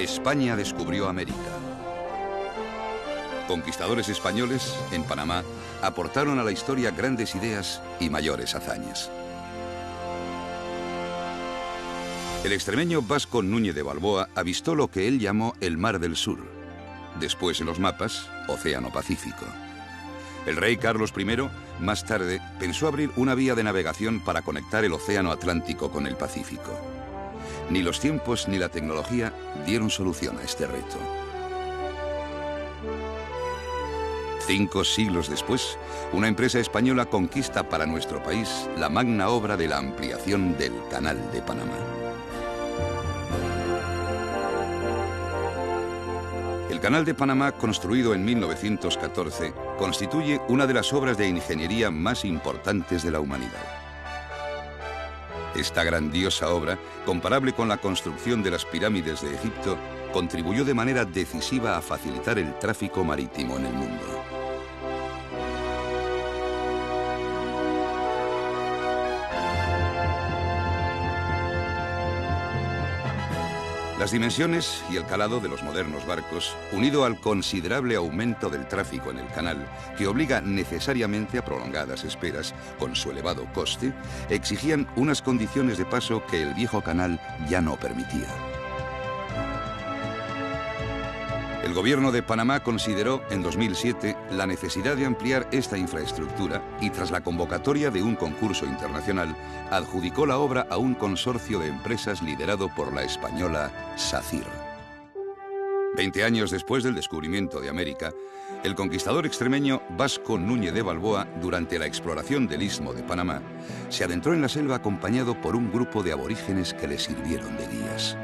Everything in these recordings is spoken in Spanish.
España descubrió América. Conquistadores españoles, en Panamá, aportaron a la historia grandes ideas y mayores hazañas. El extremeño Vasco Núñez de Balboa avistó lo que él llamó el Mar del Sur. Después, en los mapas, Océano Pacífico. El rey Carlos I, más tarde, pensó abrir una vía de navegación para conectar el Océano Atlántico con el Pacífico. Ni los tiempos ni la tecnología dieron solución a este reto. 5 siglos después, una empresa española conquista para nuestro país la magna obra de la ampliación del Canal de Panamá. El Canal de Panamá, construido en 1914, constituye una de las obras de ingeniería más importantes de la humanidad. Esta grandiosa obra, comparable con la construcción de las pirámides de Egipto, contribuyó de manera decisiva a facilitar el tráfico marítimo en el mundo. Las dimensiones y el calado de los modernos barcos, unido al considerable aumento del tráfico en el canal, que obliga necesariamente a prolongadas esperas con su elevado coste, exigían unas condiciones de paso que el viejo canal ya no permitía. El gobierno de Panamá consideró en 2007 la necesidad de ampliar esta infraestructura y, tras la convocatoria de un concurso internacional, adjudicó la obra a un consorcio de empresas liderado por la española SACIR. 20 años después del descubrimiento de América, el conquistador extremeño Vasco Núñez de Balboa, durante la exploración del Istmo de Panamá, se adentró en la selva acompañado por un grupo de aborígenes que le sirvieron de guías.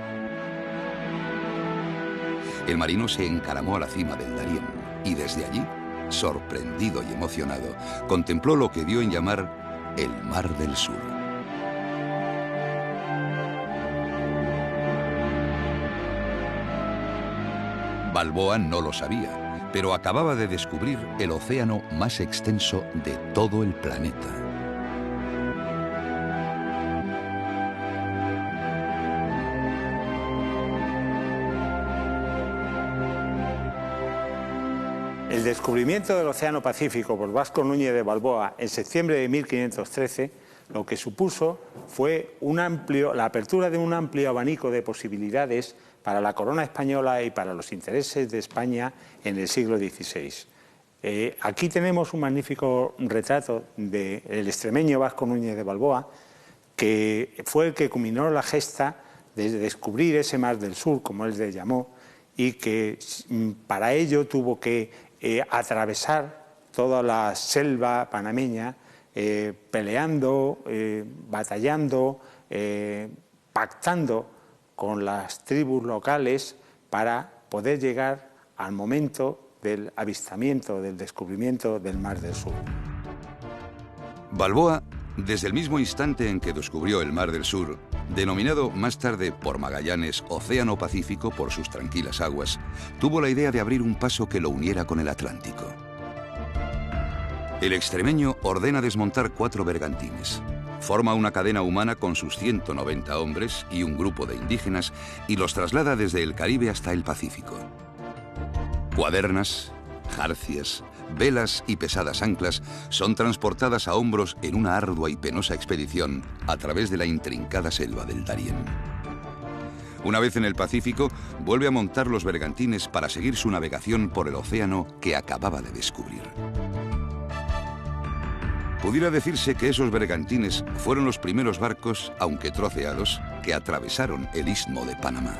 El marino se encaramó a la cima del Darién y desde allí, sorprendido y emocionado, contempló lo que dio en llamar el Mar del Sur. Balboa no lo sabía, pero acababa de descubrir el océano más extenso de todo el planeta. El descubrimiento del Océano Pacífico por Vasco Núñez de Balboa en septiembre de 1513 lo que supuso fue la apertura de un amplio abanico de posibilidades para la corona española y para los intereses de España en el siglo XVI. Aquí tenemos un magnífico retrato del extremeño Vasco Núñez de Balboa, que fue el que culminó la gesta de descubrir ese Mar del Sur, como él le llamó, y que para ello tuvo que atravesar toda la selva panameña, peleando, batallando, pactando con las tribus locales para poder llegar al momento del avistamiento, del descubrimiento del Mar del Sur. Balboa, desde el mismo instante en que descubrió el Mar del Sur, denominado más tarde por Magallanes Océano Pacífico por sus tranquilas aguas, tuvo la idea de abrir un paso que lo uniera con el Atlántico. El extremeño ordena desmontar 4 bergantines. Forma una cadena humana con sus 190 hombres y un grupo de indígenas y los traslada desde el Caribe hasta el Pacífico. Cuadernas, jarcias, velas y pesadas anclas son transportadas a hombros en una ardua y penosa expedición a través de la intrincada selva del Darién. Una vez en el Pacífico, vuelve a montar los bergantines para seguir su navegación por el océano que acababa de descubrir. Pudiera decirse que esos bergantines fueron los primeros barcos, aunque troceados, que atravesaron el Istmo de Panamá.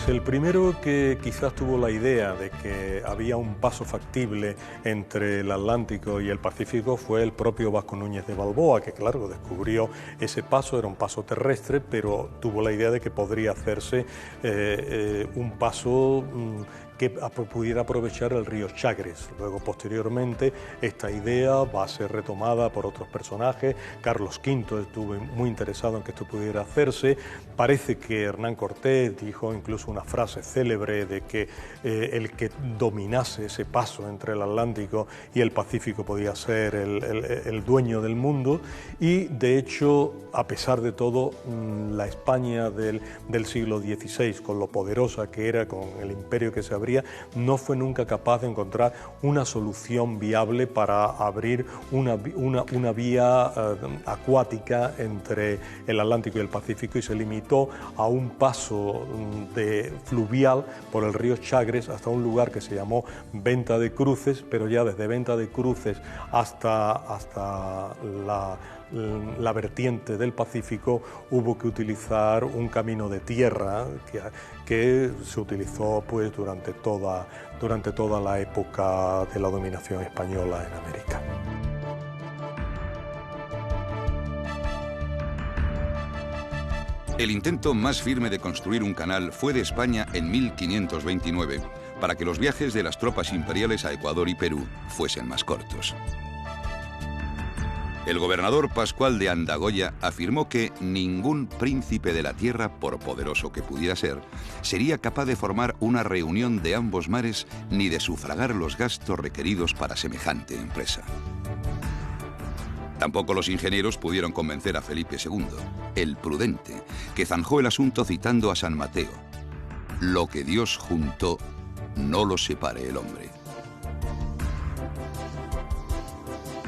El primero que quizás tuvo la idea de que había un paso factible entre el Atlántico y el Pacífico fue el propio Vasco Núñez de Balboa, que claro, descubrió ese paso, era un paso terrestre, pero tuvo la idea de que podría hacerse un paso que pudiera aprovechar el río Chagres. Luego, posteriormente, esta idea va a ser retomada por otros personajes. Carlos V estuvo muy interesado en que esto pudiera hacerse. Parece que Hernán Cortés dijo incluso una frase célebre de que el que dominase ese paso entre el Atlántico y el Pacífico podía ser el dueño del mundo, y de hecho, a pesar de todo, la España del siglo XVI, con lo poderosa que era, con el imperio que se abría, no fue nunca capaz de encontrar una solución viable para abrir una vía acuática entre el Atlántico y el Pacífico, y se limitó a un paso fluvial por el río Chagres hasta un lugar que se llamó Venta de Cruces, pero ya desde Venta de Cruces hasta la vertiente del Pacífico hubo que utilizar un camino de tierra que se utilizó pues durante toda la época de la dominación española en América. El intento más firme de construir un canal fue de España en 1529, para que los viajes de las tropas imperiales a Ecuador y Perú fuesen más cortos. El gobernador Pascual de Andagoya afirmó que ningún príncipe de la tierra, por poderoso que pudiera ser, sería capaz de formar una reunión de ambos mares ni de sufragar los gastos requeridos para semejante empresa. Tampoco los ingenieros pudieron convencer a Felipe II, el prudente, que zanjó el asunto citando a San Mateo: «Lo que Dios juntó, no lo separe el hombre».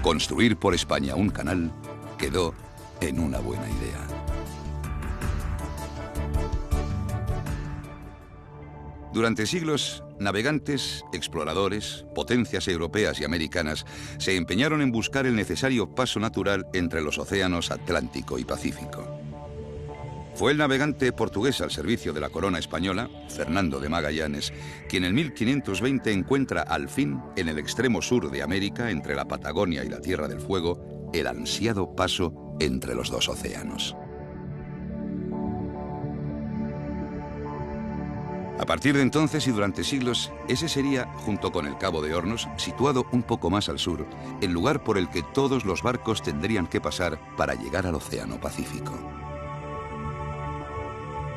Construir por España un canal quedó en una buena idea. Durante siglos, navegantes, exploradores, potencias europeas y americanas se empeñaron en buscar el necesario paso natural entre los océanos Atlántico y Pacífico. Fue el navegante portugués al servicio de la corona española, Fernando de Magallanes, quien en 1520 encuentra al fin, en el extremo sur de América, entre la Patagonia y la Tierra del Fuego, el ansiado paso entre los dos océanos. A partir de entonces y durante siglos, ese sería, junto con el Cabo de Hornos, situado un poco más al sur, el lugar por el que todos los barcos tendrían que pasar para llegar al Océano Pacífico.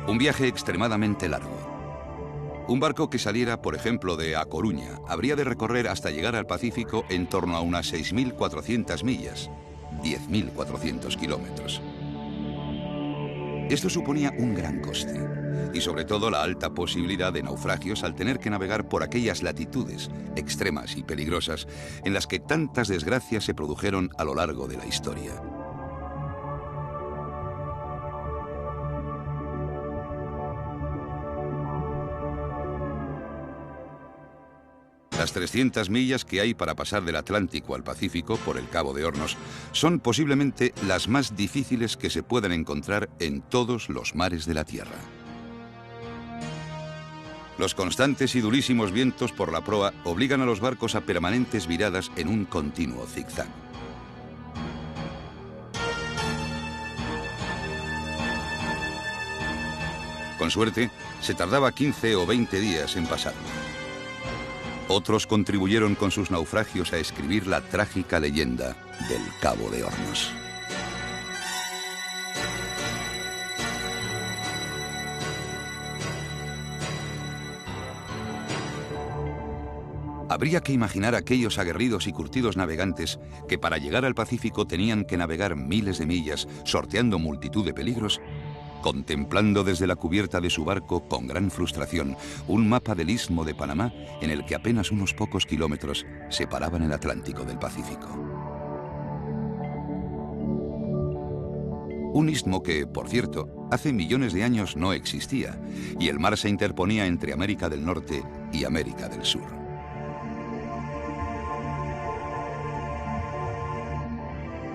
Un viaje extremadamente largo. Un barco que saliera, por ejemplo, de A Coruña, habría de recorrer hasta llegar al Pacífico en torno a unas 6.400 millas, 10.400 kilómetros. Esto suponía un gran coste, y sobre todo la alta posibilidad de naufragios al tener que navegar por aquellas latitudes extremas y peligrosas en las que tantas desgracias se produjeron a lo largo de la historia. Las 300 millas que hay para pasar del Atlántico al Pacífico por el Cabo de Hornos son posiblemente las más difíciles que se puedan encontrar en todos los mares de la Tierra. Los constantes y durísimos vientos por la proa obligan a los barcos a permanentes viradas en un continuo zigzag. Con suerte, se tardaba 15 o 20 días en pasarlo. Otros contribuyeron con sus naufragios a escribir la trágica leyenda del Cabo de Hornos. Habría que imaginar a aquellos aguerridos y curtidos navegantes que para llegar al Pacífico tenían que navegar miles de millas, sorteando multitud de peligros, contemplando desde la cubierta de su barco con gran frustración un mapa del Istmo de Panamá en el que apenas unos pocos kilómetros separaban el Atlántico del Pacífico. Un istmo que, por cierto, hace millones de años no existía, y el mar se interponía entre América del Norte y América del Sur.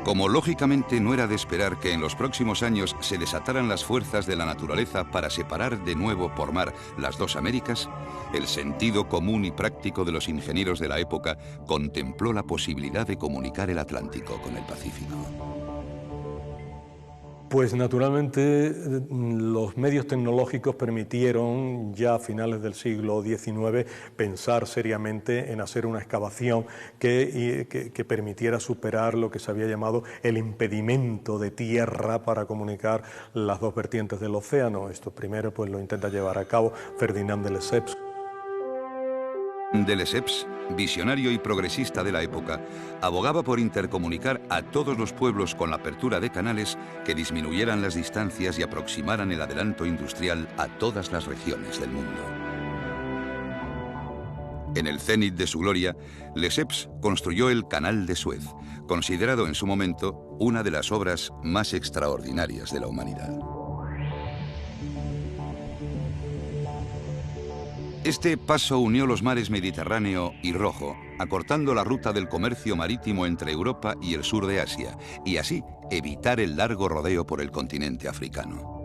Como lógicamente no era de esperar que en los próximos años se desataran las fuerzas de la naturaleza para separar de nuevo por mar las dos Américas, el sentido común y práctico de los ingenieros de la época contempló la posibilidad de comunicar el Atlántico con el Pacífico. Pues naturalmente los medios tecnológicos permitieron ya a finales del siglo XIX pensar seriamente en hacer una excavación que permitiera superar lo que se había llamado el impedimento de tierra para comunicar las dos vertientes del océano. Esto primero pues lo intenta llevar a cabo Ferdinand de Lesseps. De Lesseps, visionario y progresista de la época, abogaba por intercomunicar a todos los pueblos con la apertura de canales que disminuyeran las distancias y aproximaran el adelanto industrial a todas las regiones del mundo. En el cénit de su gloria, Lesseps construyó el Canal de Suez, considerado en su momento una de las obras más extraordinarias de la humanidad. Este paso unió los mares Mediterráneo y Rojo, acortando la ruta del comercio marítimo entre Europa y el sur de Asia, y así evitar el largo rodeo por el continente africano.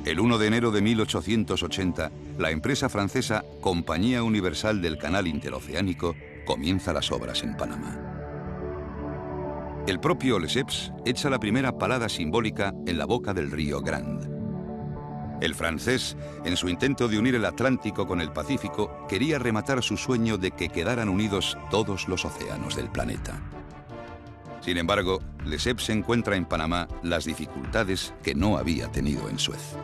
El 1 de enero de 1880, la empresa francesa Compañía Universal del Canal Interoceánico comienza las obras en Panamá. El propio Lesseps echa la primera palada simbólica en la boca del río Grand. El francés, en su intento de unir el Atlántico con el Pacífico, quería rematar su sueño de que quedaran unidos todos los océanos del planeta. Sin embargo, Lesseps encuentra en Panamá las dificultades que no había tenido en Suez.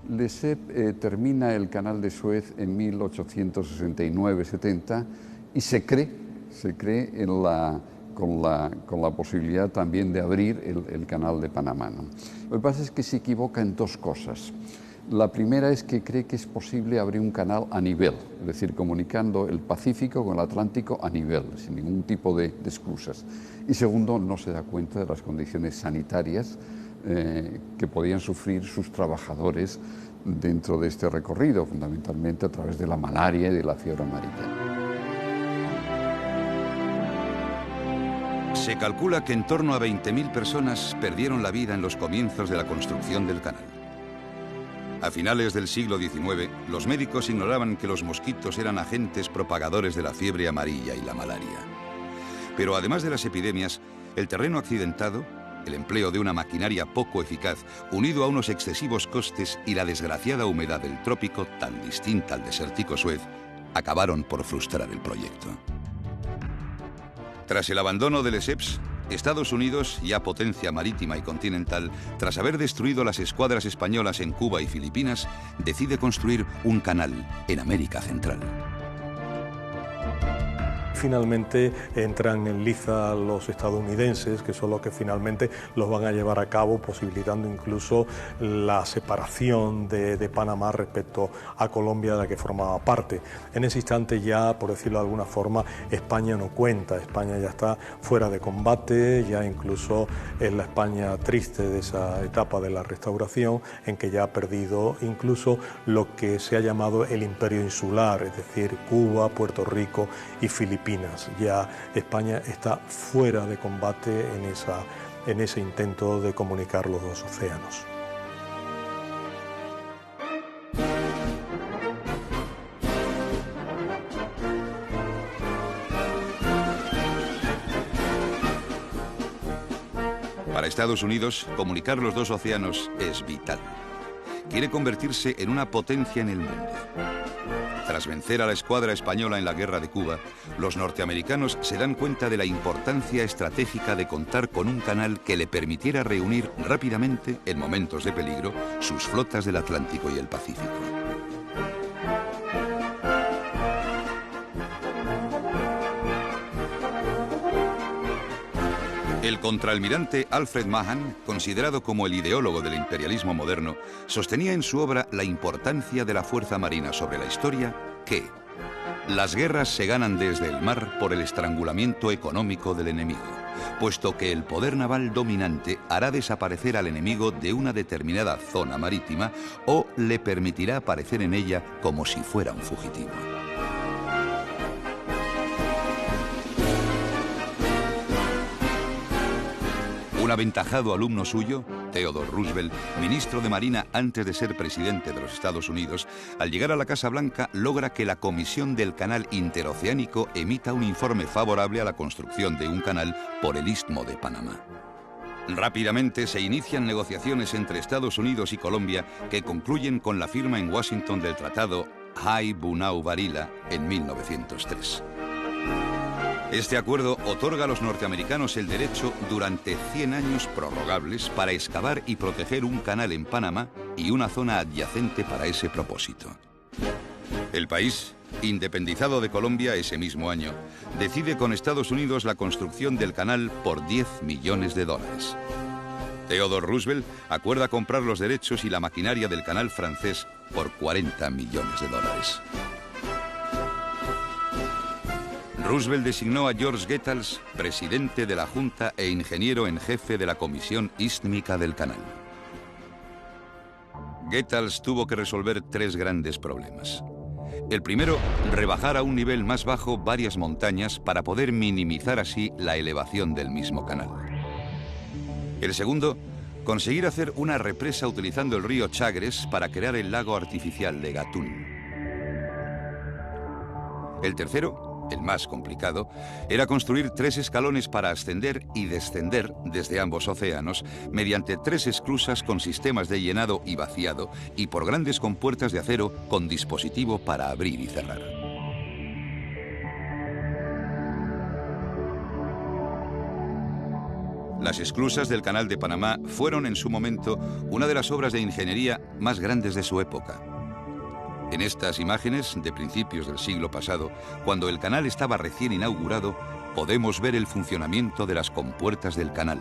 Lesseps termina el Canal de Suez en 1869-70 y se cree con la posibilidad también de abrir el Canal de Panamá, ¿no? Lo que pasa es que se equivoca en dos cosas. La primera es que cree que es posible abrir un canal a nivel, es decir, comunicando el Pacífico con el Atlántico a nivel, sin ningún tipo de esclusas. Y segundo, no se da cuenta de las condiciones sanitarias que podían sufrir sus trabajadores dentro de este recorrido, fundamentalmente a través de la malaria y de la fiebre amarilla. Se calcula que en torno a 20.000 personas perdieron la vida en los comienzos de la construcción del canal. A finales del siglo XIX, los médicos ignoraban que los mosquitos eran agentes propagadores de la fiebre amarilla y la malaria. Pero además de las epidemias, el terreno accidentado, el empleo de una maquinaria poco eficaz, unido a unos excesivos costes y la desgraciada humedad del trópico, tan distinta al desértico Suez, acabaron por frustrar el proyecto. Tras el abandono de Lesseps, Estados Unidos, ya potencia marítima y continental, tras haber destruido las escuadras españolas en Cuba y Filipinas, decide construir un canal en América Central. Finalmente entran en liza los estadounidenses, que son los que finalmente los van a llevar a cabo, posibilitando incluso la separación de Panamá respecto a Colombia, de la que formaba parte. En ese instante ya, por decirlo de alguna forma, España no cuenta, España ya está fuera de combate, ya incluso en la España triste de esa etapa de la Restauración, en que ya ha perdido incluso lo que se ha llamado el imperio insular, es decir, Cuba, Puerto Rico y Filipinas. Ya España está fuera de combate en ese intento de comunicar los dos océanos. Para Estados Unidos, comunicar los dos océanos es vital. Quiere convertirse en una potencia en el mundo. Tras vencer a la escuadra española en la Guerra de Cuba, los norteamericanos se dan cuenta de la importancia estratégica de contar con un canal que le permitiera reunir rápidamente, en momentos de peligro, sus flotas del Atlántico y el Pacífico. El contraalmirante Alfred Mahan, considerado como el ideólogo del imperialismo moderno, sostenía en su obra la importancia de la fuerza marina sobre la historia que las guerras se ganan desde el mar por el estrangulamiento económico del enemigo, puesto que el poder naval dominante hará desaparecer al enemigo de una determinada zona marítima o le permitirá aparecer en ella como si fuera un fugitivo. Un aventajado alumno suyo, Theodore Roosevelt, ministro de Marina antes de ser presidente de los Estados Unidos, al llegar a la Casa Blanca logra que la Comisión del Canal Interoceánico emita un informe favorable a la construcción de un canal por el Istmo de Panamá. Rápidamente se inician negociaciones entre Estados Unidos y Colombia que concluyen con la firma en Washington del Tratado Hay-Bunau-Varilla en 1903. Este acuerdo otorga a los norteamericanos el derecho durante 100 años prorrogables para excavar y proteger un canal en Panamá y una zona adyacente para ese propósito. El país, independizado de Colombia ese mismo año, decide con Estados Unidos la construcción del canal por $10 millones. Theodore Roosevelt acuerda comprar los derechos y la maquinaria del canal francés por $40 millones. Roosevelt designó a George Goethals presidente de la Junta e ingeniero en jefe de la Comisión Istmica del Canal. Goethals tuvo que resolver 3 grandes problemas. El primero, rebajar a un nivel más bajo varias montañas para poder minimizar así la elevación del mismo canal. El segundo, conseguir hacer una represa utilizando el río Chagres para crear el lago artificial de Gatún. El tercero, el más complicado, era construir 3 escalones para ascender y descender desde ambos océanos mediante 3 esclusas con sistemas de llenado y vaciado y por grandes compuertas de acero con dispositivo para abrir y cerrar. Las esclusas del Canal de Panamá fueron en su momento una de las obras de ingeniería más grandes de su época. En estas imágenes de principios del siglo pasado, cuando el canal estaba recién inaugurado, podemos ver el funcionamiento de las compuertas del canal.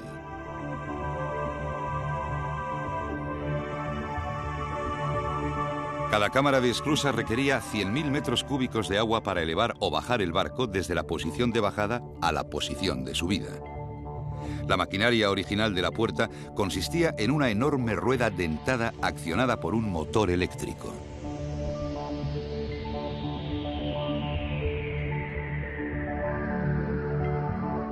Cada cámara de esclusa requería 100.000 metros cúbicos de agua para elevar o bajar el barco desde la posición de bajada a la posición de subida. La maquinaria original de la puerta consistía en una enorme rueda dentada accionada por un motor eléctrico.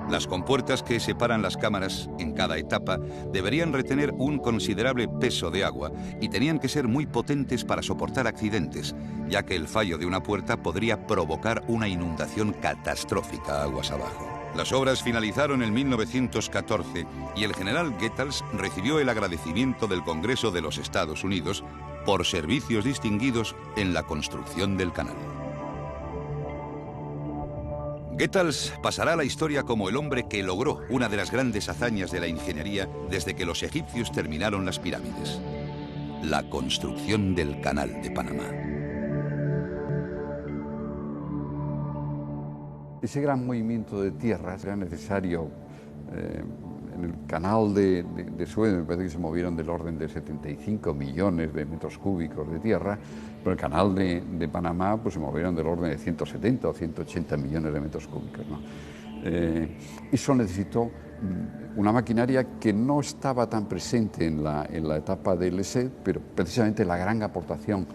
Las compuertas que separan las cámaras en cada etapa deberían retener un considerable peso de agua y tenían que ser muy potentes para soportar accidentes, ya que el fallo de una puerta podría provocar una inundación catastrófica aguas abajo. Las obras finalizaron en 1914 y el general Goethals recibió el agradecimiento del Congreso de los Estados Unidos por servicios distinguidos en la construcción del canal. Goethals pasará a la historia como el hombre que logró una de las grandes hazañas de la ingeniería desde que los egipcios terminaron las pirámides: la construcción del Canal de Panamá. Ese gran movimiento de tierras era necesario. En el canal de Suez me parece que se movieron del orden de 75 millones de metros cúbicos de tierra, pero el canal de Panamá pues se movieron del orden de 170 o 180 millones de metros cúbicos, ¿no? Eso necesitó una maquinaria que no estaba tan presente en la etapa del ESET, pero precisamente la gran aportación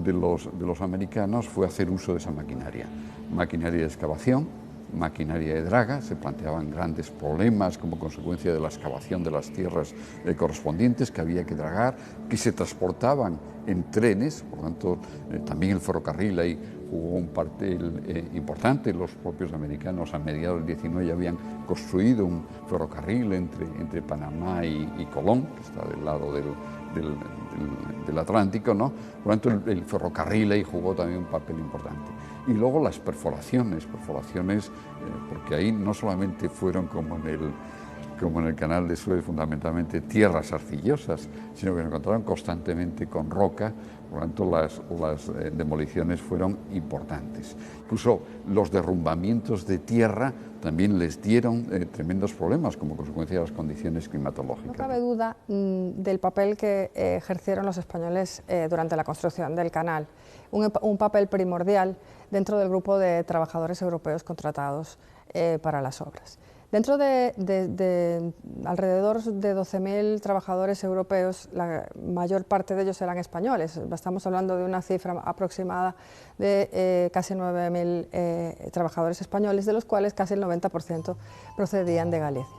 de los americanos fue hacer uso de esa maquinaria de excavación, maquinaria de draga. Se planteaban grandes problemas como consecuencia de la excavación de las tierras correspondientes que había que dragar, que se transportaban en trenes, por tanto también el ferrocarril ahí jugó un papel importante. Los propios americanos a mediados del 19 ya habían construido un ferrocarril entre Panamá y Colón, que está del lado del Atlántico, ¿no? Por lo tanto el ferrocarril ahí jugó también un papel importante. Y luego las perforaciones, porque ahí no solamente fueron como en el canal de Suez fundamentalmente tierras arcillosas, sino que se encontraron constantemente con roca, por lo tanto las demoliciones fueron importantes. Incluso los derrumbamientos de tierra también les dieron tremendos problemas como consecuencia de las condiciones climatológicas. No cabe duda del papel que ejercieron los españoles durante la construcción del canal, un papel primordial dentro del grupo de trabajadores europeos contratados para las obras. Dentro de alrededor de 12.000 trabajadores europeos, la mayor parte de ellos eran españoles. Estamos hablando de una cifra aproximada de casi 9.000 trabajadores españoles, de los cuales casi el 90% procedían de Galicia.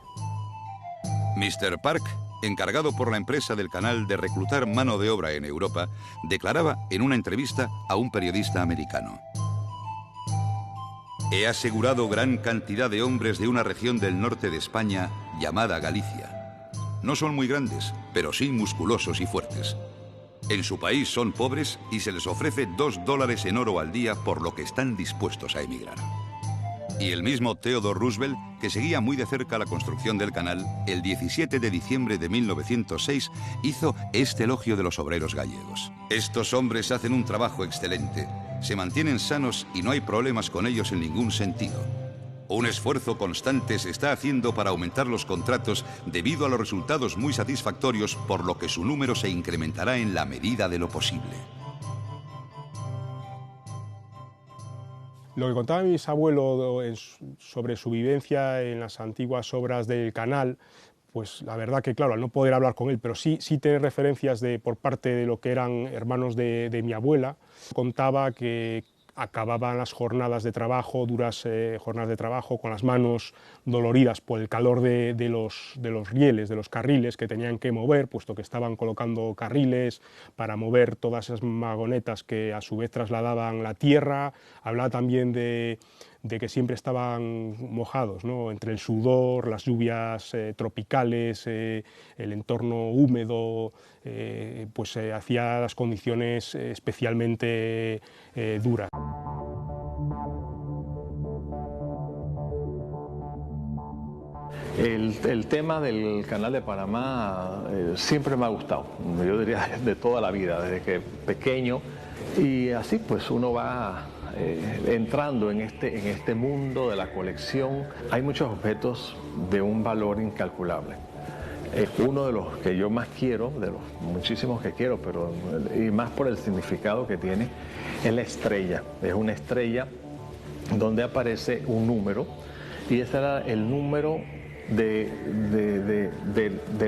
Mr. Park encargado por la empresa del canal de reclutar mano de obra en Europa, declaraba en una entrevista a un periodista americano: «He asegurado gran cantidad de hombres de una región del norte de España llamada Galicia. No son muy grandes, pero sí musculosos y fuertes. En su país son pobres y se les ofrece $2 en oro al día por lo que están dispuestos a emigrar». Y el mismo Theodore Roosevelt, que seguía muy de cerca la construcción del canal, el 17 de diciembre de 1906 hizo este elogio de los obreros gallegos: «Estos hombres hacen un trabajo excelente, se mantienen sanos y no hay problemas con ellos en ningún sentido. Un esfuerzo constante se está haciendo para aumentar los contratos debido a los resultados muy satisfactorios, por lo que su número se incrementará en la medida de lo posible». Lo que contaba mi bisabuelo sobre su vivencia en las antiguas obras del canal, pues la verdad que, claro, al no poder hablar con él, pero sí tener referencias por parte de lo que eran hermanos de mi abuela, contaba que acababan las jornadas de trabajo, duras jornadas de trabajo, con las manos doloridas por el calor de los rieles, de los carriles que tenían que mover, puesto que estaban colocando carriles para mover todas esas vagonetas que a su vez trasladaban la tierra. Hablaba también de que siempre estaban mojados, ¿no? Entre el sudor, las lluvias tropicales, el entorno húmedo, hacía las condiciones especialmente duras. El tema del Canal de Panamá siempre me ha gustado, yo diría de toda la vida, desde que pequeño, y así pues uno va entrando en este mundo de la colección. Hay muchos objetos de un valor incalculable. Uno de los que yo más quiero, de los muchísimos que quiero, y más por el significado que tiene, es la estrella. Es una estrella donde aparece un número, y ese era el número del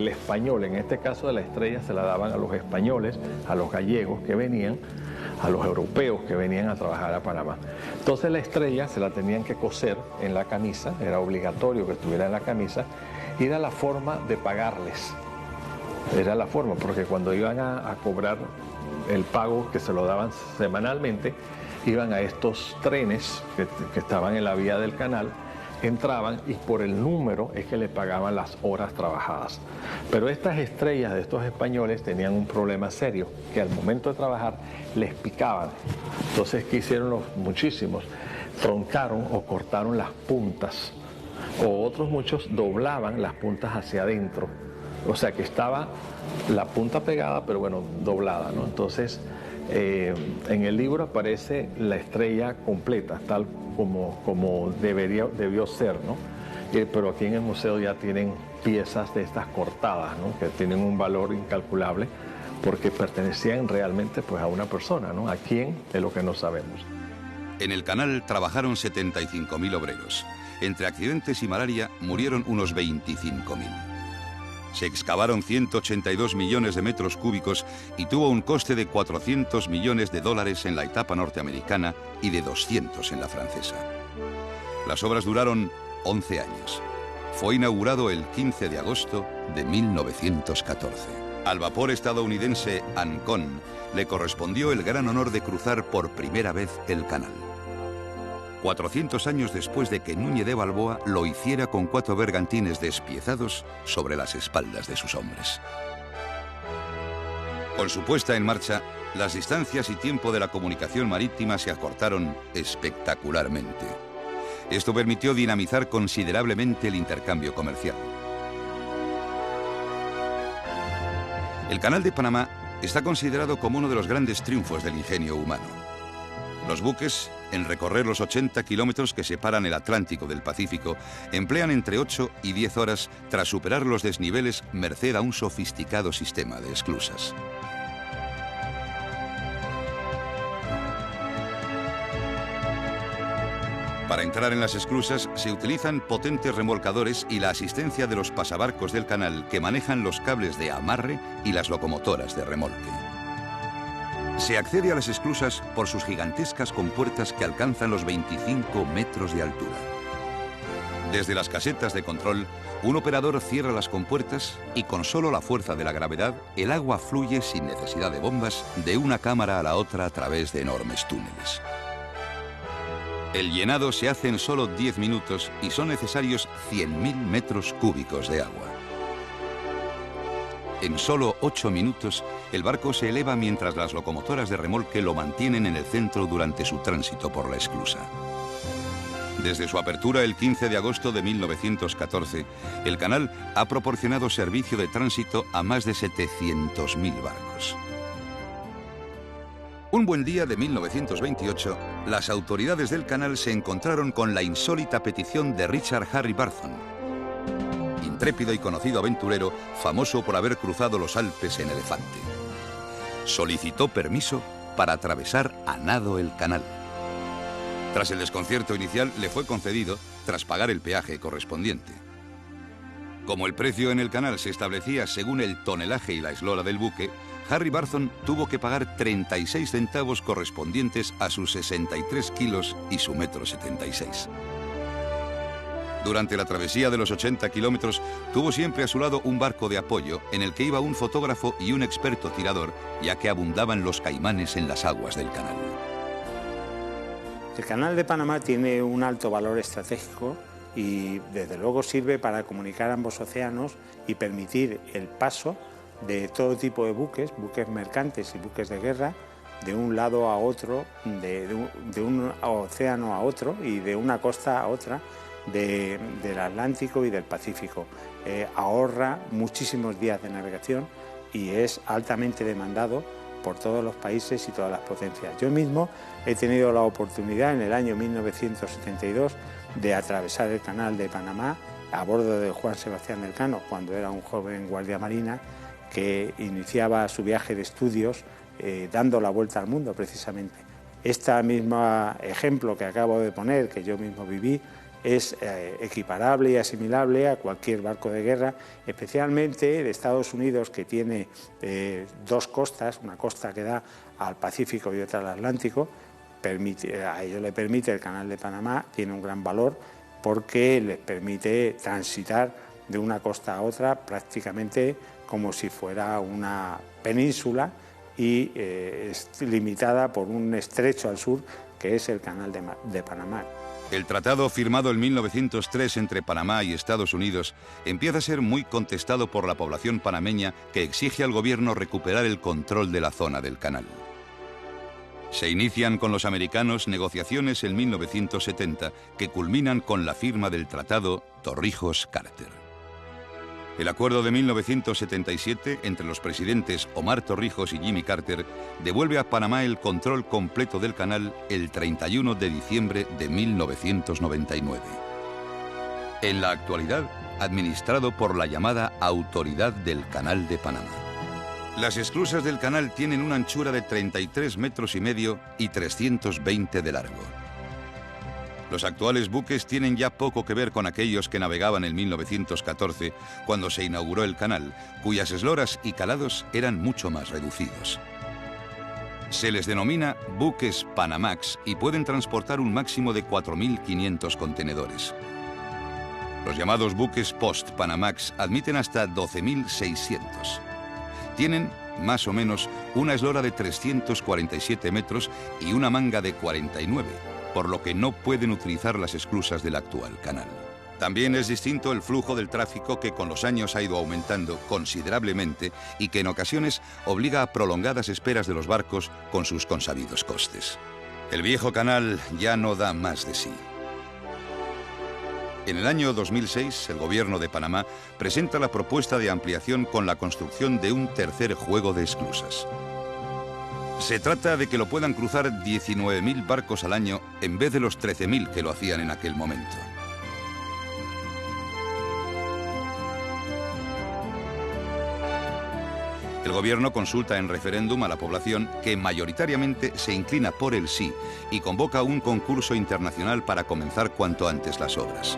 español. En este caso de la estrella se la daban a los españoles, a los gallegos que venían, a los europeos que venían a trabajar a Panamá. Entonces la estrella se la tenían que coser en la camisa, era obligatorio que estuviera en la camisa, y era la forma de pagarles. Era la forma, porque cuando iban a cobrar el pago que se lo daban semanalmente, iban a estos trenes que estaban en la vía del canal, entraban y por el número es que le pagaban las horas trabajadas. Pero estas estrellas de estos españoles tenían un problema serio, que al momento de trabajar les picaban. Entonces, ¿qué hicieron muchísimos? Troncaron o cortaron las puntas, o otros muchos doblaban las puntas hacia adentro. O sea que estaba la punta pegada, pero bueno, doblada, ¿no? Entonces, en el libro aparece la estrella completa, tal como debió ser, ¿no? Pero aquí en el museo ya tienen piezas de estas cortadas, ¿no? Que tienen un valor incalculable porque pertenecían realmente pues a una persona, ¿no? ¿A quién? Es lo que no sabemos. En el canal trabajaron 75.000 obreros. Entre accidentes y malaria murieron unos 25.000. Se excavaron 182 millones de metros cúbicos y tuvo un coste de $400 millones en la etapa norteamericana y de 200 en la francesa. Las obras duraron 11 años. Fue inaugurado el 15 de agosto de 1914. Al vapor estadounidense Ancón le correspondió el gran honor de cruzar por primera vez el canal. 400 años después de que Núñez de Balboa lo hiciera con 4 bergantines despiezados sobre las espaldas de sus hombres. Con su puesta en marcha, las distancias y tiempo de la comunicación marítima se acortaron espectacularmente. Esto permitió dinamizar considerablemente el intercambio comercial. El Canal de Panamá está considerado como uno de los grandes triunfos del ingenio humano. Los buques, en recorrer los 80 kilómetros que separan el Atlántico del Pacífico, emplean entre 8 y 10 horas tras superar los desniveles merced a un sofisticado sistema de esclusas. Para entrar en las esclusas se utilizan potentes remolcadores y la asistencia de los pasabarcos del canal que manejan los cables de amarre y las locomotoras de remolque. Se accede a las esclusas por sus gigantescas compuertas que alcanzan los 25 metros de altura. Desde las casetas de control, un operador cierra las compuertas y con solo la fuerza de la gravedad, el agua fluye sin necesidad de bombas de una cámara a la otra a través de enormes túneles. El llenado se hace en solo 10 minutos y son necesarios 100.000 metros cúbicos de agua. En solo 8 minutos, el barco se eleva mientras las locomotoras de remolque lo mantienen en el centro durante su tránsito por la esclusa. Desde su apertura el 15 de agosto de 1914, el canal ha proporcionado servicio de tránsito a más de 700.000 barcos. Un buen día de 1928, las autoridades del canal se encontraron con la insólita petición de Richard Harry Barthon, intrépido y conocido aventurero, famoso por haber cruzado los Alpes en elefante. Solicitó permiso para atravesar a nado el canal. Tras el desconcierto inicial, le fue concedido tras pagar el peaje correspondiente. Como el precio en el canal se establecía según el tonelaje y la eslora del buque, Harry Barthon tuvo que pagar 36 centavos correspondientes a sus 63 kilos y su 1,76 m. Durante la travesía de los 80 kilómetros, tuvo siempre a su lado un barco de apoyo en el que iba un fotógrafo y un experto tirador, ya que abundaban los caimanes en las aguas del canal. El Canal de Panamá tiene un alto valor estratégico y desde luego sirve para comunicar ambos océanos y permitir el paso de todo tipo de buques, buques mercantes y buques de guerra, de un lado a otro, de un océano a otro y de una costa a otra, del Atlántico y del Pacífico. Ahorra muchísimos días de navegación y es altamente demandado por todos los países y todas las potencias. Yo mismo he tenido la oportunidad en el año 1972 de atravesar el Canal de Panamá a bordo de Juan Sebastián Elcano, cuando era un joven guardia marina que iniciaba su viaje de estudios dando la vuelta al mundo precisamente. Este mismo ejemplo que acabo de poner, que yo mismo viví, es equiparable y asimilable a cualquier barco de guerra, especialmente de Estados Unidos, que tiene dos costas, una costa que da al Pacífico y otra al Atlántico. A ello le permite el Canal de Panamá, tiene un gran valor porque les permite transitar de una costa a otra prácticamente como si fuera una península y es limitada por un estrecho al sur que es el Canal de Panamá. El tratado firmado en 1903 entre Panamá y Estados Unidos empieza a ser muy contestado por la población panameña, que exige al gobierno recuperar el control de la zona del canal. Se inician con los americanos negociaciones en 1970 que culminan con la firma del tratado Torrijos-Carter. El acuerdo de 1977 entre los presidentes Omar Torrijos y Jimmy Carter devuelve a Panamá el control completo del canal el 31 de diciembre de 1999. En la actualidad, administrado por la llamada Autoridad del Canal de Panamá. Las esclusas del canal tienen una anchura de 33,5 metros y 320 de largo. Los actuales buques tienen ya poco que ver con aquellos que navegaban en 1914, cuando se inauguró el canal, cuyas esloras y calados eran mucho más reducidos. Se les denomina buques Panamax y pueden transportar un máximo de 4.500 contenedores. Los llamados buques Post-Panamax admiten hasta 12.600. Tienen, más o menos, una eslora de 347 metros y una manga de 49, por lo que no pueden utilizar las esclusas del actual canal. También es distinto el flujo del tráfico, que con los años ha ido aumentando considerablemente y que en ocasiones obliga a prolongadas esperas de los barcos con sus consabidos costes. El viejo canal ya no da más de sí. En el año 2006, el gobierno de Panamá presenta la propuesta de ampliación con la construcción de un tercer juego de esclusas. Se trata de que lo puedan cruzar 19.000 barcos al año en vez de los 13.000 que lo hacían en aquel momento. El gobierno consulta en referéndum a la población, que mayoritariamente se inclina por el sí, y convoca un concurso internacional para comenzar cuanto antes las obras.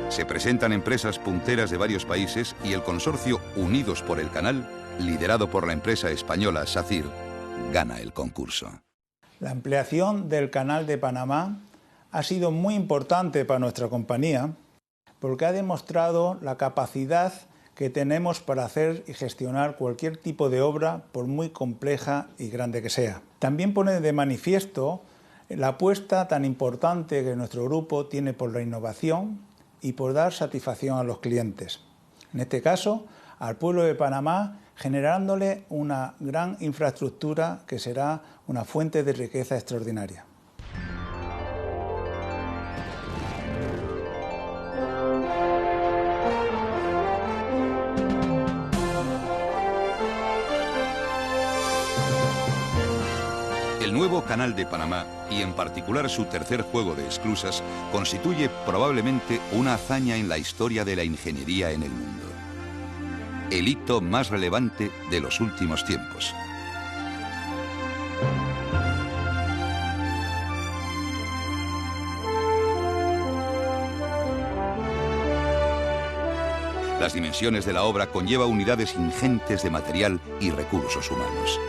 Se presentan empresas punteras de varios países y el consorcio Unidos por el Canal, liderado por la empresa española SACIR, gana el concurso. La ampliación del Canal de Panamá ha sido muy importante para nuestra compañía porque ha demostrado la capacidad que tenemos para hacer y gestionar cualquier tipo de obra, por muy compleja y grande que sea. También pone de manifiesto la apuesta tan importante que nuestro grupo tiene por la innovación y por dar satisfacción a los clientes. En este caso, al pueblo de Panamá, generándole una gran infraestructura que será una fuente de riqueza extraordinaria. El nuevo Canal de Panamá, y en particular su tercer juego de esclusas, constituye probablemente una hazaña en la historia de la ingeniería en el mundo. El hito más relevante de los últimos tiempos. Las dimensiones de la obra conlleva unidades ingentes de material y recursos humanos.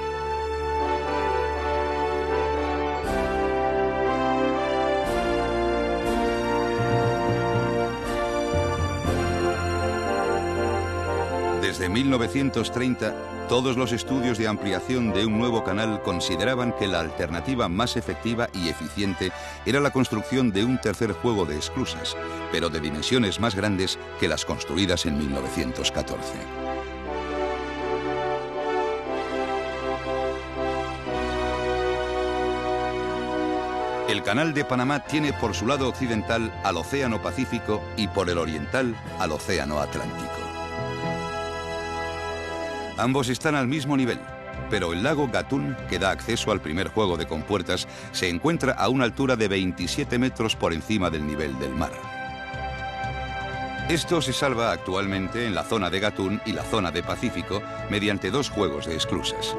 Desde 1930, todos los estudios de ampliación de un nuevo canal consideraban que la alternativa más efectiva y eficiente era la construcción de un tercer juego de esclusas, pero de dimensiones más grandes que las construidas en 1914. El Canal de Panamá tiene por su lado occidental al Océano Pacífico y por el oriental al Océano Atlántico. Ambos están al mismo nivel, pero el lago Gatún, que da acceso al primer juego de compuertas, se encuentra a una altura de 27 metros por encima del nivel del mar. Esto se salva actualmente en la zona de Gatún y la zona de Pacífico mediante dos juegos de esclusas.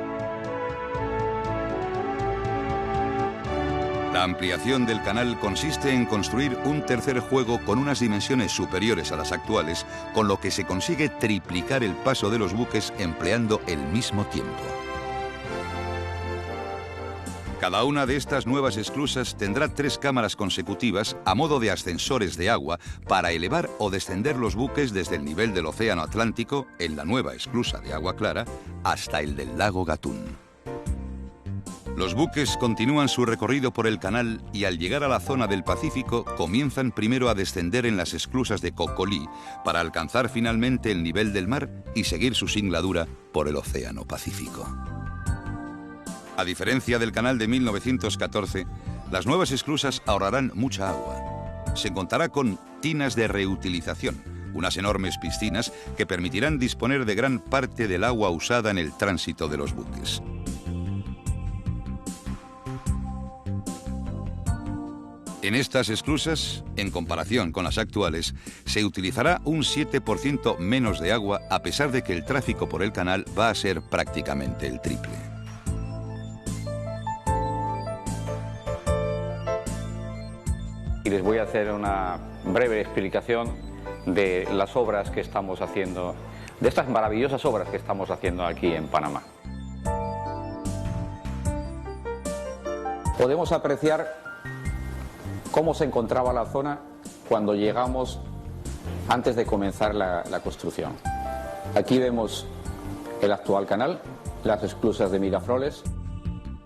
La ampliación del canal consiste en construir un tercer juego con unas dimensiones superiores a las actuales, con lo que se consigue triplicar el paso de los buques empleando el mismo tiempo. Cada una de estas nuevas esclusas tendrá 3 cámaras consecutivas a modo de ascensores de agua para elevar o descender los buques desde el nivel del Océano Atlántico, en la nueva esclusa de agua clara, hasta el del lago Gatún. Los buques continúan su recorrido por el canal y al llegar a la zona del Pacífico comienzan primero a descender en las esclusas de Coccolí para alcanzar finalmente el nivel del mar y seguir su singladura por el Océano Pacífico. A diferencia del canal de 1914, las nuevas esclusas ahorrarán mucha agua. Se contará con tinas de reutilización, unas enormes piscinas que permitirán disponer de gran parte del agua usada en el tránsito de los buques. En estas esclusas, en comparación con las actuales, se utilizará un 7% menos de agua a pesar de que el tráfico por el canal va a ser prácticamente el triple. Y les voy a hacer una breve explicación de las obras que estamos haciendo, de estas maravillosas obras que estamos haciendo aquí en Panamá. Podemos apreciar cómo se encontraba la zona cuando llegamos antes de comenzar la construcción. Aquí vemos el actual canal, las esclusas de Miraflores.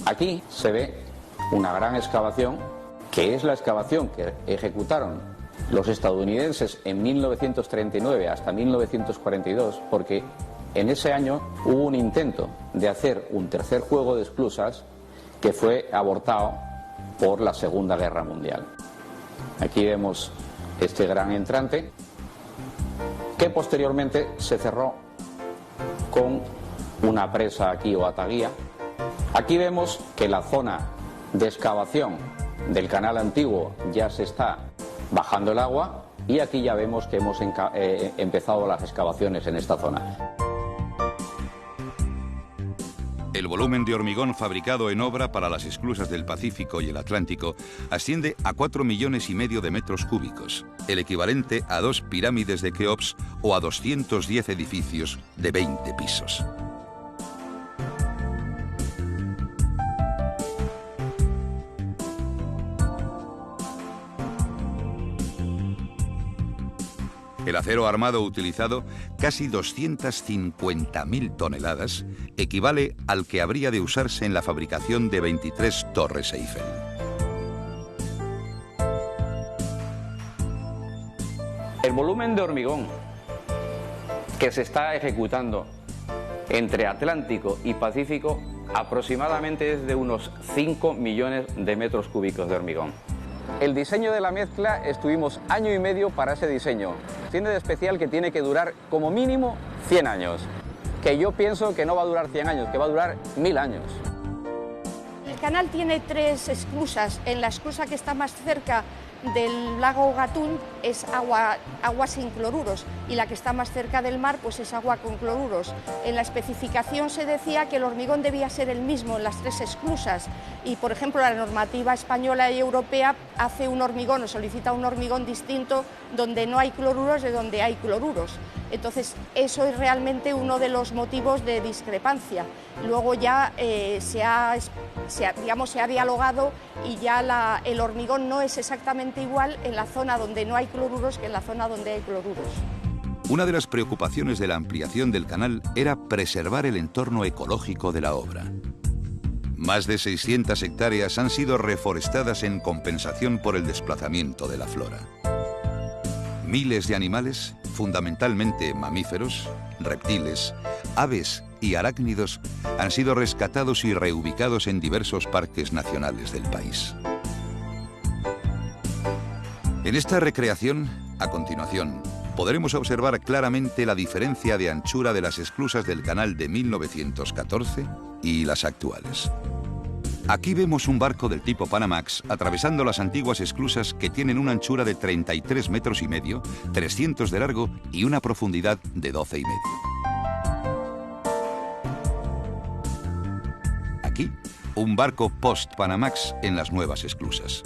Aquí se ve una gran excavación, que es la excavación que ejecutaron los estadounidenses en 1939 hasta 1942, porque en ese año hubo un intento de hacer un tercer juego de esclusas que fue abortado por la Segunda Guerra Mundial. Aquí vemos este gran entrante que posteriormente se cerró con una presa aquí o ataguía. Aquí vemos que la zona de excavación del canal antiguo ya se está bajando el agua y aquí ya vemos que hemos empezado las excavaciones en esta zona. El volumen de hormigón fabricado en obra para las esclusas del Pacífico y el Atlántico asciende a 4,5 millones de metros cúbicos, el equivalente a 2 pirámides de Keops o a 210 edificios de 20 pisos. El acero armado utilizado, casi 250.000 toneladas, equivale al que habría de usarse en la fabricación de 23 torres Eiffel. El volumen de hormigón que se está ejecutando entre Atlántico y Pacífico aproximadamente es de unos 5 millones de metros cúbicos de hormigón. El diseño de la mezcla, estuvimos año y medio para ese diseño. Tiene de especial que tiene que durar como mínimo 100 años. Que yo pienso que no va a durar 100 años, que va a durar 1000 años. El canal tiene 3 esclusas. En la esclusa que está más cerca del lago Gatún es agua sin cloruros, y la que está más cerca del mar pues es agua con cloruros. En la especificación se decía que el hormigón debía ser el mismo en las 3 esclusas, y por ejemplo la normativa española y europea hace un hormigón o solicita un hormigón distinto donde no hay cloruros de donde hay cloruros. Entonces eso es realmente uno de los motivos de discrepancia. Luego ya se ha dialogado y ya el hormigón no es exactamente igual en la zona donde no hay cloruros que en la zona donde hay cloruros. Una de las preocupaciones de la ampliación del canal era preservar el entorno ecológico de la obra. Más de 600 hectáreas han sido reforestadas en compensación por el desplazamiento de la flora. Miles de animales, fundamentalmente mamíferos, reptiles, aves y arácnidos, han sido rescatados y reubicados en diversos parques nacionales del país. En esta recreación, a continuación, podremos observar claramente la diferencia de anchura de las esclusas del canal de 1914 y las actuales. Aquí vemos un barco del tipo Panamax atravesando las antiguas esclusas que tienen una anchura de 33 metros y medio, 300 de largo y una profundidad de 12 y medio. Aquí, un barco post-Panamax en las nuevas esclusas.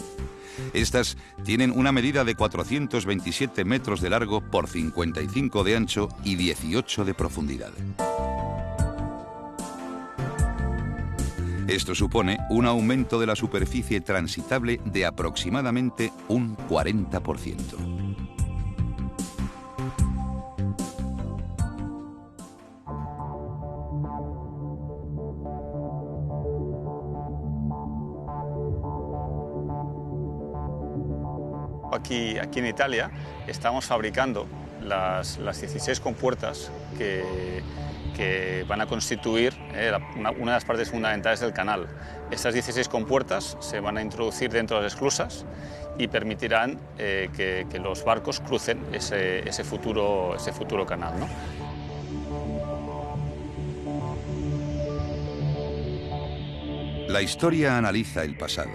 Estas tienen una medida de 427 metros de largo por 55 de ancho y 18 de profundidad. Esto supone un aumento de la superficie transitable de aproximadamente un 40%. Aquí en Italia estamos fabricando las 16 compuertas que van a constituir una de las partes fundamentales del canal. Estas 16 compuertas se van a introducir dentro de las esclusas y permitirán que los barcos crucen ese futuro canal, ¿no? La historia analiza el pasado,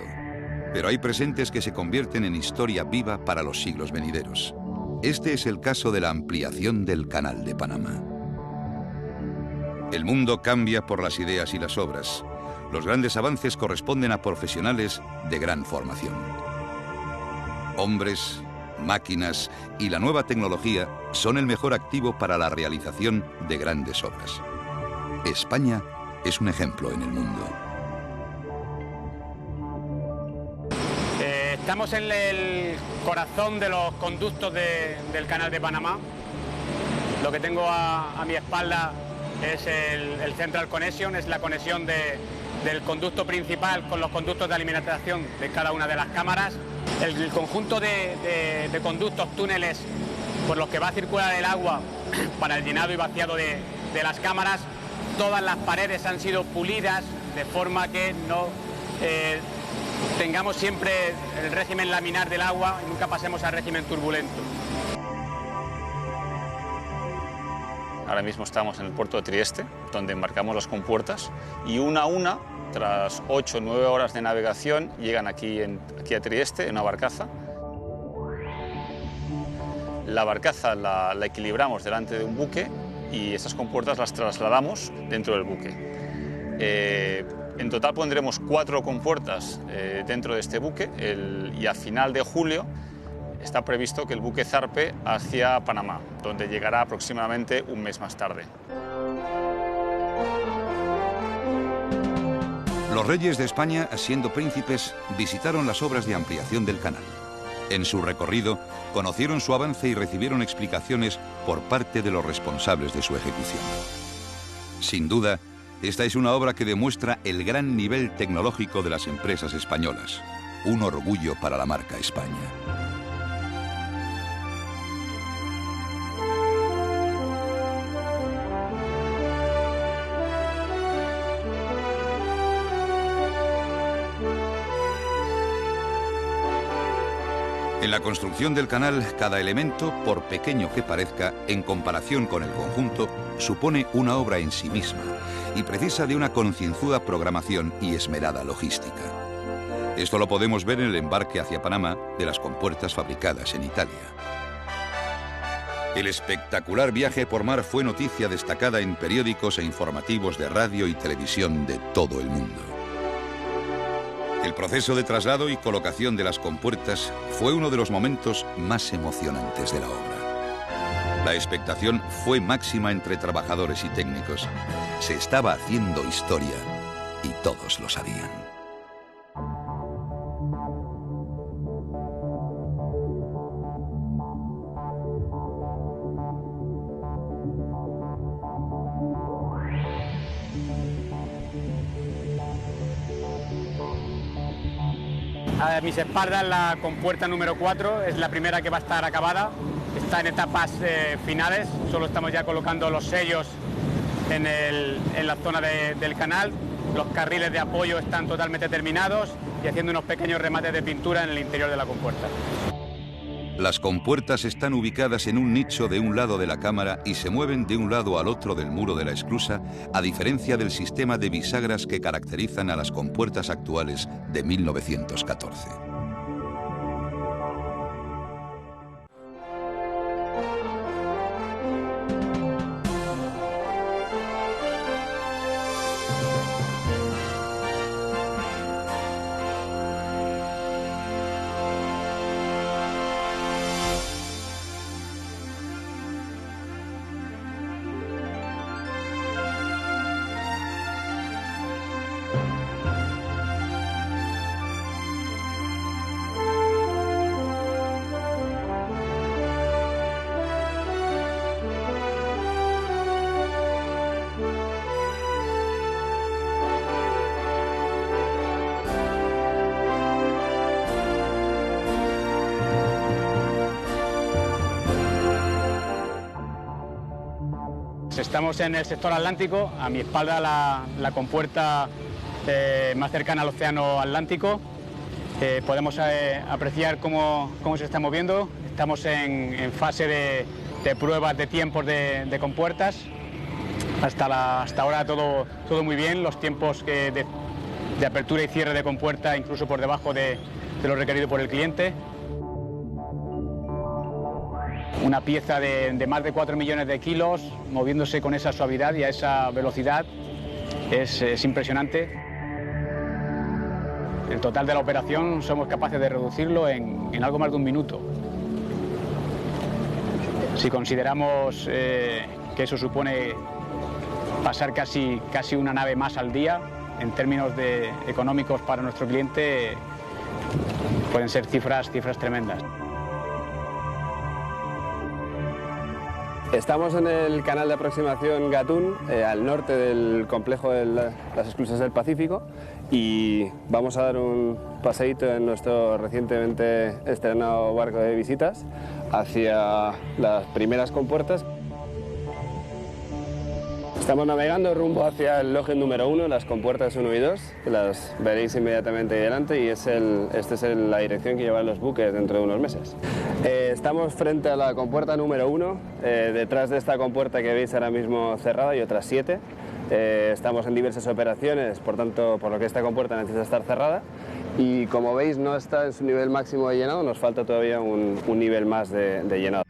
pero hay presentes que se convierten en historia viva para los siglos venideros. Este es el caso de la ampliación del Canal de Panamá. El mundo cambia por las ideas y las obras. Los grandes avances corresponden a profesionales de gran formación. Hombres, máquinas y la nueva tecnología son el mejor activo para la realización de grandes obras. España es un ejemplo en el mundo. Estamos en el corazón de los conductos del Canal de Panamá. Lo que tengo a mi espalda es el Central Connection, es la conexión del conducto principal con los conductos de alimentación de cada una de las cámaras. El conjunto de conductos, túneles por los que va a circular el agua para el llenado y vaciado de las cámaras, todas las paredes han sido pulidas de forma que no tengamos siempre el régimen laminar del agua y nunca pasemos al régimen turbulento. Ahora mismo estamos en el puerto de Trieste, donde embarcamos las compuertas y una a una, tras 8 o 9 horas de navegación, llegan aquí a Trieste en una barcaza. La barcaza la equilibramos delante de un buque y estas compuertas las trasladamos dentro del buque. En total pondremos 4 compuertas dentro de este buque y a final de julio está previsto que el buque zarpe hacia Panamá, donde llegará aproximadamente un mes más tarde. Los reyes de España, siendo príncipes, visitaron las obras de ampliación del canal. En su recorrido, conocieron su avance y recibieron explicaciones por parte de los responsables de su ejecución. Sin duda, esta es una obra que demuestra el gran nivel tecnológico de las empresas españolas. Un orgullo para la marca España. En la construcción del canal, cada elemento, por pequeño que parezca, en comparación con el conjunto, supone una obra en sí misma y precisa de una concienzuda programación y esmerada logística. Esto lo podemos ver en el embarque hacia Panamá de las compuertas fabricadas en Italia. El espectacular viaje por mar fue noticia destacada en periódicos e informativos de radio y televisión de todo el mundo. El proceso de traslado y colocación de las compuertas fue uno de los momentos más emocionantes de la obra. La expectación fue máxima entre trabajadores y técnicos. Se estaba haciendo historia y todos lo sabían. A mis espaldas la compuerta número 4, es la primera que va a estar acabada, está en etapas finales, solo estamos ya colocando los sellos en la zona del canal, los carriles de apoyo están totalmente terminados y haciendo unos pequeños remates de pintura en el interior de la compuerta. Las compuertas están ubicadas en un nicho de un lado de la cámara y se mueven de un lado al otro del muro de la esclusa, a diferencia del sistema de bisagras que caracterizan a las compuertas actuales de 1914. Estamos en el sector atlántico, a mi espalda la compuerta más cercana al océano Atlántico. Podemos apreciar cómo se está moviendo. Estamos en fase de pruebas de tiempos de compuertas. Hasta ahora todo muy bien, los tiempos de apertura y cierre de compuerta incluso por debajo de lo requerido por el cliente. Una pieza de más de 4 millones de kilos, moviéndose con esa suavidad y a esa velocidad, es impresionante. El total de la operación somos capaces de reducirlo en algo más de un minuto. Si consideramos que eso supone pasar casi una nave más al día, en términos económicos para nuestro cliente, pueden ser cifras tremendas. Estamos en el canal de aproximación Gatún, al norte del complejo de las esclusas del Pacífico, y vamos a dar un paseíto en nuestro recientemente estrenado barco de visitas hacia las primeras compuertas. Estamos navegando rumbo hacia el login número 1, las compuertas 1 y 2, que las veréis inmediatamente ahí delante, y esta es la dirección que llevan los buques dentro de unos meses. Estamos frente a la compuerta número 1, detrás de esta compuerta que veis ahora mismo cerrada y otras 7. Estamos en diversas operaciones, por tanto, por lo que esta compuerta necesita estar cerrada, y como veis no está en su nivel máximo de llenado, nos falta todavía un nivel más de llenado.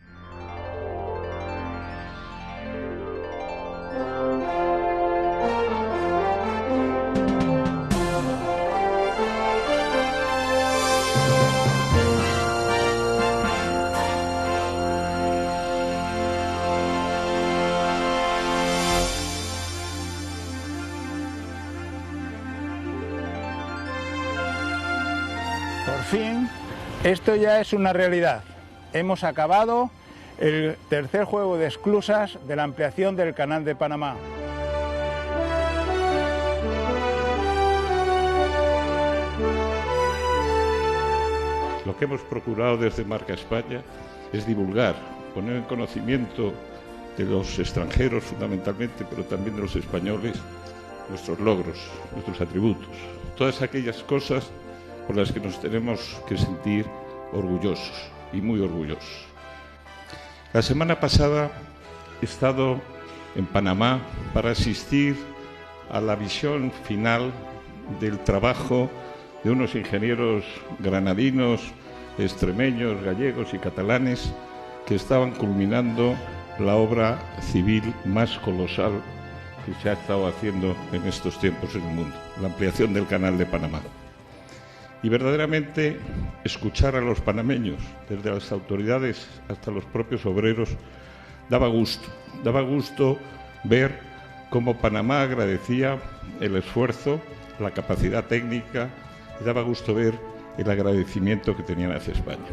Esto ya es una realidad. Hemos acabado el tercer juego de esclusas de la ampliación del Canal de Panamá. Lo que hemos procurado desde Marca España es divulgar, poner en conocimiento de los extranjeros fundamentalmente, pero también de los españoles, nuestros logros, nuestros atributos, todas aquellas cosas por las que nos tenemos que sentir orgullosos y muy orgullosos. La semana pasada he estado en Panamá para asistir a la visión final del trabajo de unos ingenieros granadinos, extremeños, gallegos y catalanes que estaban culminando la obra civil más colosal que se ha estado haciendo en estos tiempos en el mundo, la ampliación del Canal de Panamá. Y verdaderamente escuchar a los panameños, desde las autoridades hasta los propios obreros, daba gusto ver cómo Panamá agradecía el esfuerzo, la capacidad técnica, y daba gusto ver el agradecimiento que tenían hacia España.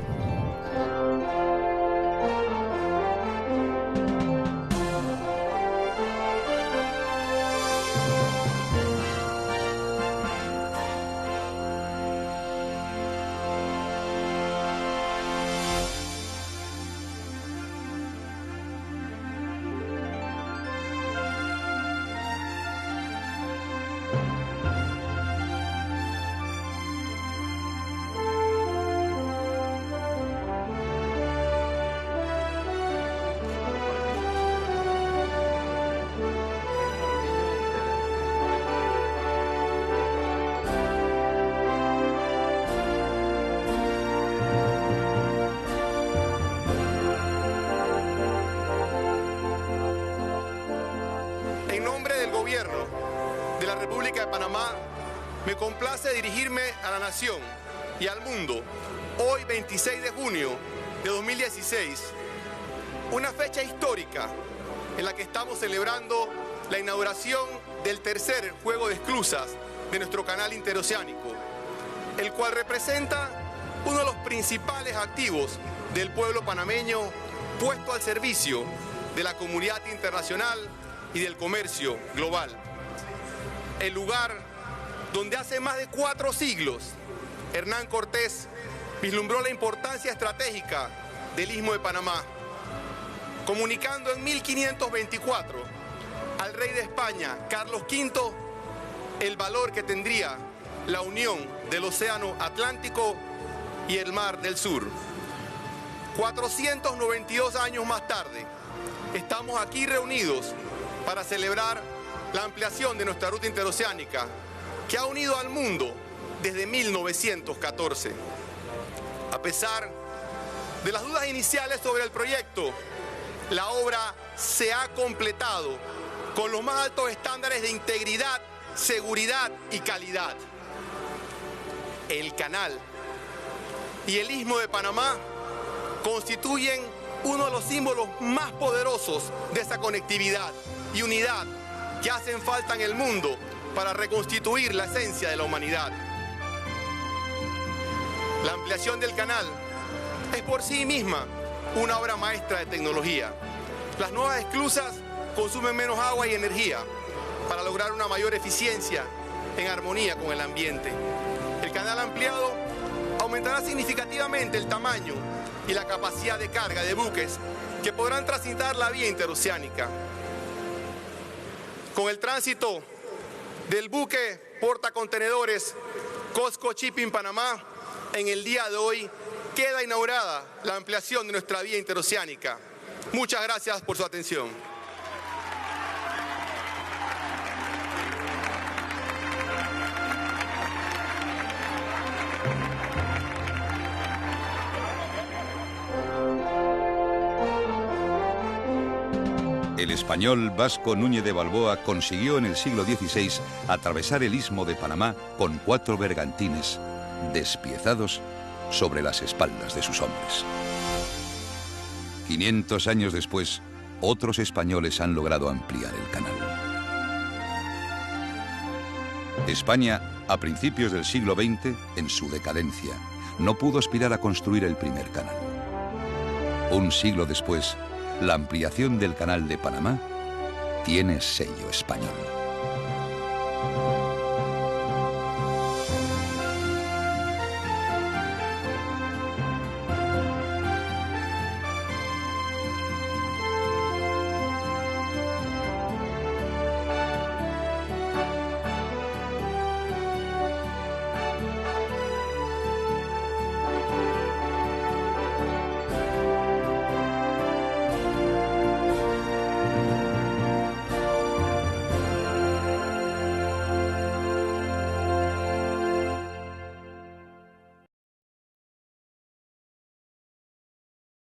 En nombre del Gobierno de la República de Panamá, me complace dirigirme a la nación y al mundo hoy 26 de junio de 2016, una fecha histórica en la que estamos celebrando la inauguración del tercer juego de esclusas de nuestro canal interoceánico, el cual representa uno de los principales activos del pueblo panameño puesto al servicio de la comunidad internacional y del comercio global. El lugar donde hace más de 4 siglos Hernán Cortés vislumbró la importancia estratégica del Istmo de Panamá, comunicando en 1524 al rey de España, Carlos V, el valor que tendría la unión del Océano Atlántico y el Mar del Sur. 492 años más tarde, estamos aquí reunidos para celebrar la ampliación de nuestra ruta interoceánica, que ha unido al mundo desde 1914. A pesar de las dudas iniciales sobre el proyecto, la obra se ha completado con los más altos estándares de integridad, seguridad y calidad. El canal y el Istmo de Panamá constituyen uno de los símbolos más poderosos de esa conectividad y unidad que hacen falta en el mundo para reconstituir la esencia de la humanidad. La ampliación del canal es por sí misma una obra maestra de tecnología. Las nuevas esclusas consumen menos agua y energía para lograr una mayor eficiencia en armonía con el ambiente. El canal ampliado aumentará significativamente el tamaño y la capacidad de carga de buques que podrán transitar la vía interoceánica. Con el tránsito del buque portacontenedores COSCO Shipping Panamá, en el día de hoy queda inaugurada la ampliación de nuestra vía interoceánica. Muchas gracias por su atención. El español Vasco Núñez de Balboa consiguió en el siglo XVI atravesar el Istmo de Panamá con 4 bergantines despiezados sobre las espaldas de sus hombres. 500 años después, otros españoles han logrado ampliar el canal. España, a principios del siglo XX, en su decadencia, no pudo aspirar a construir el primer canal. Un siglo después, la ampliación del Canal de Panamá tiene sello español.